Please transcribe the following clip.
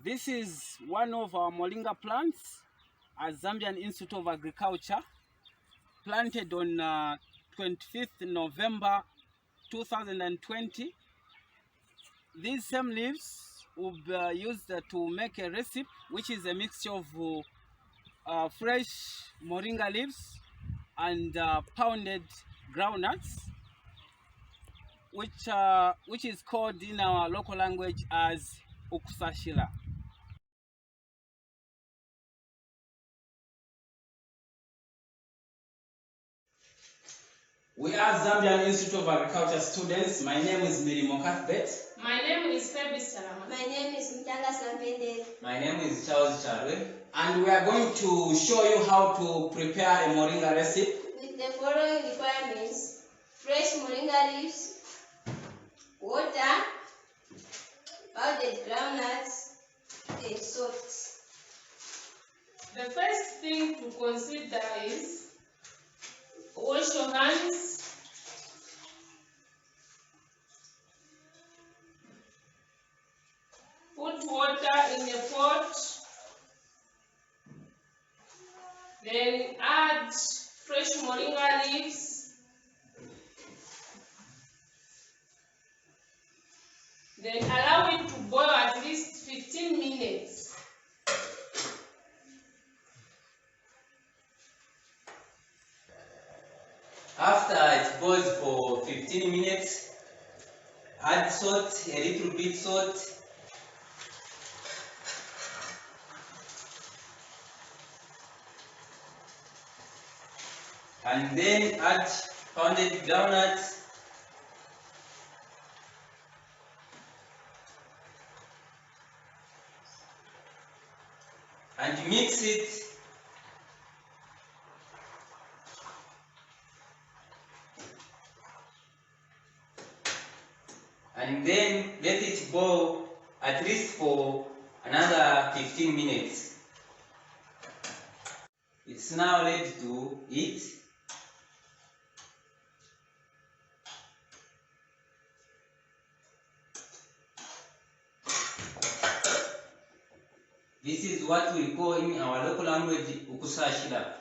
This is one of our Moringa plants at Zambian Institute of Agriculture, planted on 25th November 2020. These same leaves will be used to make a recipe, which is a mixture of fresh Moringa leaves and pounded groundnuts, which is called in our local language as Ukusashila. We are Zambian Institute of Agriculture students. My name is Moringa. My name is Salama. My name is Zambian. My name is Chalwe. And we are going to show you how to prepare a Moringa recipe with the following requirements: fresh Moringa leaves, water, powdered groundnuts, and salt. The first thing to consider is wash your hands. Put water in a pot. Then add fresh Moringa leaves. Then allow it to boil at least 15 minutes. After it boils for 15 minutes, add salt, a little bit salt. And then add pounded groundnuts. And mix it. And then let it boil at least for another 15 minutes. It's now ready to eat. This is what we call in our local language Ukusashila.